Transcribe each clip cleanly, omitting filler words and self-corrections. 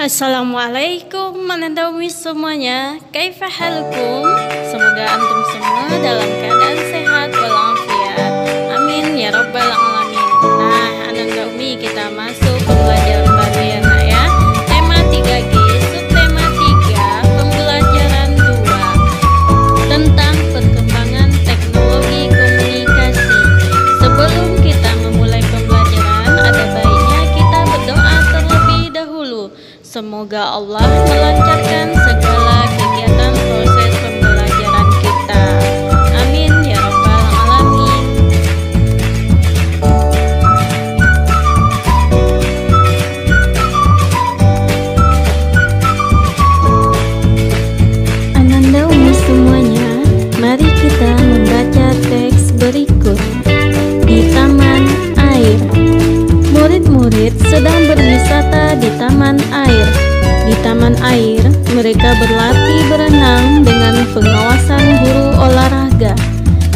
Assalamualaikum manadawi semuanya. Kaifa halukum? Semoga antum semua dalam keadaan sehat walafiat. Amin ya rabbal alamin. Nah, Ananda Umi kita masuk pembelajaran baru ya nak ya. Tema 3G, subtema 3, pembelajaran 2 tentang perkembangan teknologi komunikasi. Sebelum kita memulai pembelajaran, ada baiknya kita berdoa terlebih dahulu. Semoga Allah melancarkan segala kegiatan proses pembelajaran kita. Amin ya rabbal alamin. Ananda Umi semuanya, mari kita membaca teks berikut. Di taman air. Murid-murid sedang berwisata di taman air. Di taman air, mereka berlatih berenang dengan pengawasan guru olahraga.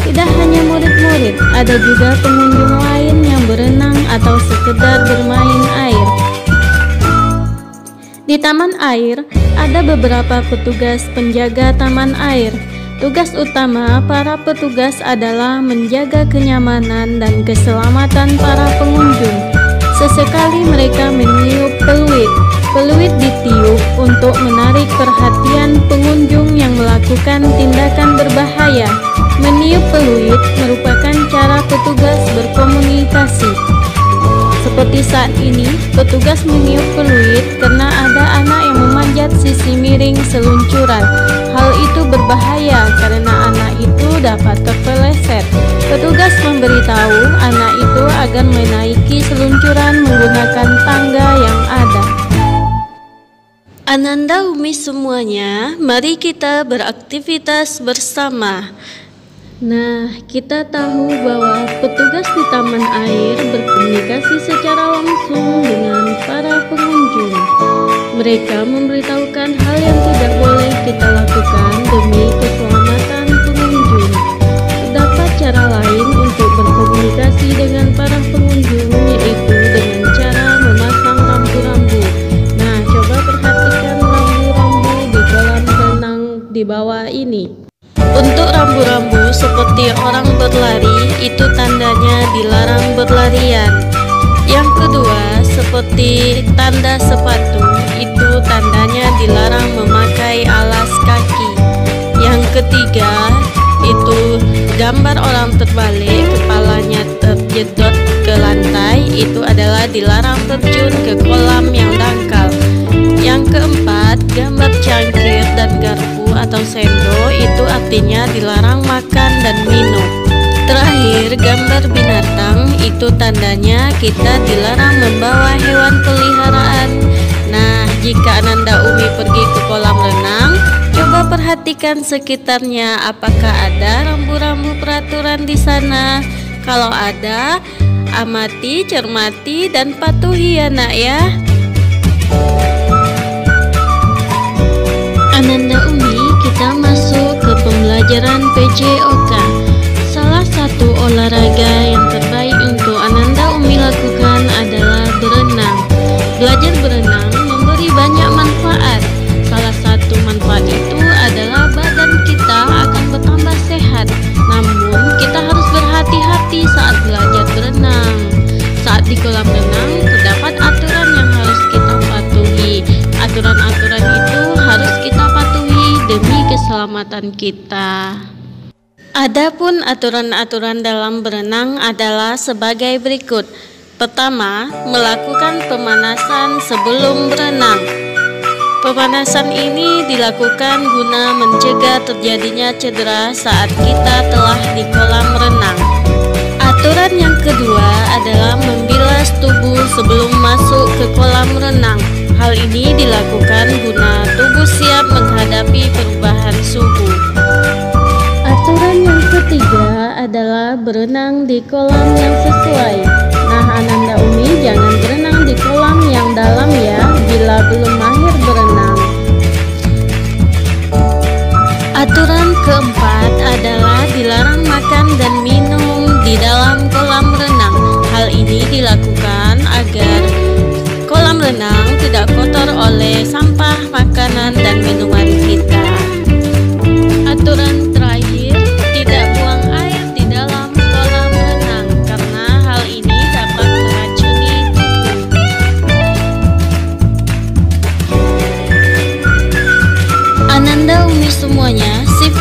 Tidak hanya murid-murid, ada juga pengunjung lain yang berenang atau sekedar bermain air. Di taman air, ada beberapa petugas penjaga taman air. Tugas utama para petugas adalah menjaga kenyamanan dan keselamatan para pengunjung. Sesekali mereka meniup peluit. Peluit ditiup untuk menarik perhatian pengunjung yang melakukan tindakan berbahaya. Meniup peluit merupakan cara petugas berkomunikasi. Seperti saat ini, petugas meniup peluit karena ada anak yang memanjat sisi miring seluncuran. Hal itu berbahaya karena anak itu dapat terpeleset. Petugas memberitahu anak itu agar menaiki seluncuran menggunakan tangga yang ada. Ananda Umi semuanya, mari kita beraktivitas bersama. Nah, kita tahu bahwa petugas di taman air berkomunikasi secara langsung dengan para pengunjung. Mereka memberitahukan hal yang tidak boleh kita lakukan demi keselamatan pengunjung. Terdapat cara lain untuk berkomunikasi dengan para pengunjung, yaitu dengan cara memasang rambu-rambu. Nah, coba perhatikan rambu-rambu di kolam renang di bawah ini. Untuk rambu-rambu seperti orang berlari, itu tandanya dilarang berlarian. Yang kedua, seperti tanda sepatu, itu tandanya dilarang memakai alas kaki. Yang ketiga, itu gambar orang terbalik, kepalanya terjedot ke lantai, itu adalah dilarang terjun ke kolam yang dangkal. Yang keempat, gambar cangkir dan garpu atau sendok, itu artinya dilarang makan dan minum. Terakhir, gambar binatang, itu tandanya kita dilarang membawa hewan peliharaan. Nah, jika Ananda Umi pergi ke kolam renang, coba perhatikan sekitarnya, apakah ada rambu-rambu peraturan di sana. Kalau ada, amati, cermati, dan patuhi ya nak ya. Ananda Umi, kita masuk ke pembelajaran PJOK. Salah satu olahraga yang terbaik untuk Ananda Umi lakukan adalah berenang. Belajar berenang memberi banyak manfaat. Salah satu manfaat itu adalah badan kita akan bertambah sehat. Namun, kita harus berhati-hati saat belajar berenang. Saat di kolam renang, terdapat aturan yang harus kita patuhi. Aturan-aturan itu harus kita patuhi demi keselamatan kita. Adapun aturan-aturan dalam berenang adalah sebagai berikut. Pertama, melakukan pemanasan sebelum berenang. Pemanasan ini dilakukan guna mencegah terjadinya cedera saat kita telah di kolam renang. Aturan yang kedua adalah membilas tubuh sebelum masuk ke kolam renang. Hal ini dilakukan guna tubuh siap menghadapi perubahan suhu. Aturan yang ketiga adalah berenang di kolam yang sesuai. Nah, Ananda Umi jangan berenang di kolam yang dalam ya, bila belum mahir berenang. Aturan keempat adalah dilarang makan dan minum di dalam kolam renang. Hal ini dilakukan agar kolam renang tidak kotor oleh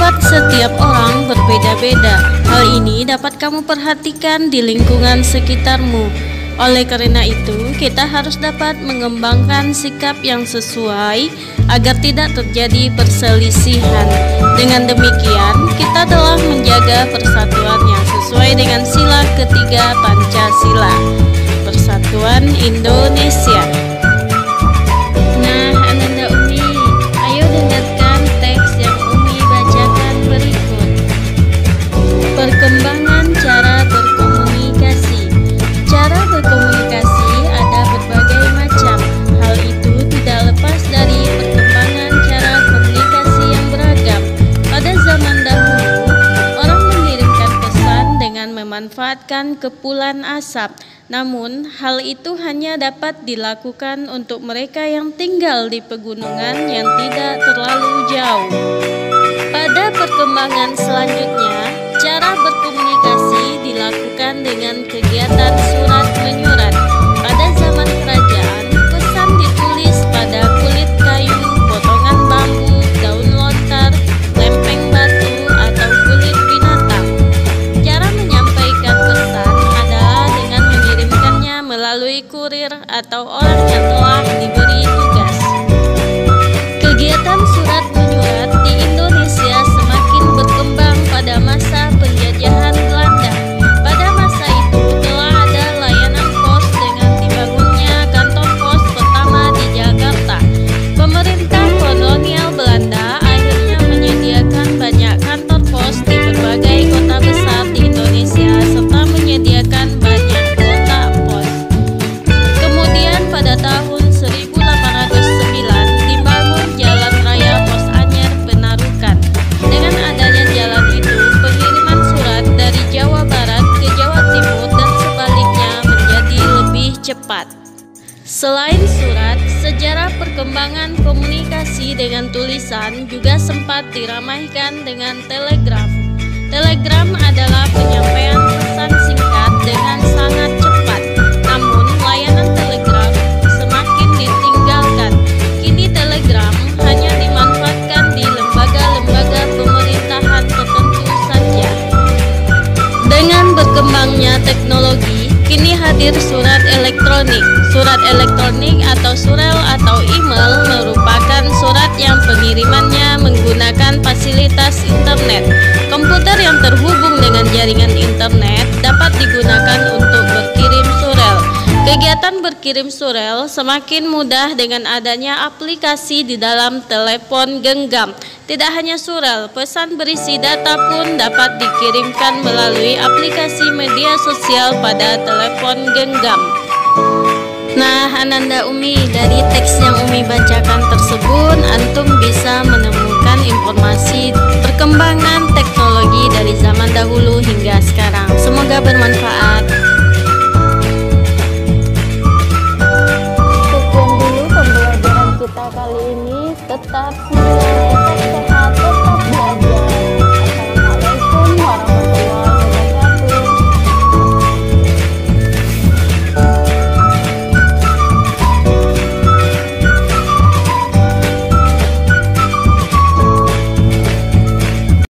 Sifat setiap orang berbeda-beda. Hal ini dapat kamu perhatikan di lingkungan sekitarmu. Oleh karena itu, kita harus dapat mengembangkan sikap yang sesuai agar tidak terjadi perselisihan. Dengan demikian, kita telah menjaga persatuan yang sesuai dengan sila ketiga Pancasila, Persatuan Indonesia. Nah, Ananda Umi, ayo dengarkan teks yang Umi bacakan berikut. Perkembangan cara berkomunikasi. Cara berkomunikasi ada berbagai macam. Hal itu tidak lepas dari perkembangan cara komunikasi yang beragam. Pada zaman dahulu, orang mengirimkan pesan dengan memanfaatkan kepulan asap. Namun, hal itu hanya dapat dilakukan untuk mereka yang tinggal di pegunungan yang tidak terlalu jauh. Pada perkembangan selanjutnya, cara berkomunikasi dilakukan dengan kegiatan surat menyurat. Pada zaman kerajaan, pesan ditulis pada kulit kayu, potongan bambu, daun lontar, lempeng batu, atau kulit binatang. Cara menyampaikan pesan adalah dengan mengirimkannya melalui kurir atau orang yang telah diberi tugas. Kegiatan surat menyurat di Indonesia semakin berkembang pada masa penjajahan Belanda. Pada masa itu telah ada layanan pos dengan dibangunnya kantor pos pertama di Jakarta. Pemerintah kolonial Belanda akhirnya menyediakan banyak kantor pos di berbagai kota besar di Indonesia serta menyediakan banyak kota pos. Kemudian pada tahun 1809 dibangun Jalan Raya Pos Anyer Penarukan. Dengan adanya jalan itu, pengiriman surat dari Jawa Barat ke Jawa Timur dan sebaliknya menjadi lebih cepat. Selain surat, sejarah perkembangan komunikasi dengan tulisan juga sempat diramaikan dengan telegraf. Telegram adalah penyampaian pesan singkat dengan sangat cepat. Namun, layanan telegraf semakin ditinggalkan. Kini telegram hanya dimanfaatkan di lembaga-lembaga pemerintahan tertentu saja. Dengan berkembangnya teknologi, kini hadir surat elektronik. Surat elektronik atau surel atau email merupakan surat yang pengirimannya menggunakan fasilitas internet. Komputer yang terhubung dengan jaringan internet dapat digunakan untuk berkirim surel. Kegiatan berkirim surel semakin mudah dengan adanya aplikasi di dalam telepon genggam. Tidak hanya surel, pesan berisi data pun dapat dikirimkan melalui aplikasi media sosial pada telepon genggam. Nah, Ananda Umi, dari teks yang Umi bacakan tersebut, antum bisa menemukan informasi perkembangan teknologi dari zaman dahulu hingga sekarang. Semoga bermanfaat. Sekian dulu pembelajaran kita kali ini. Tetap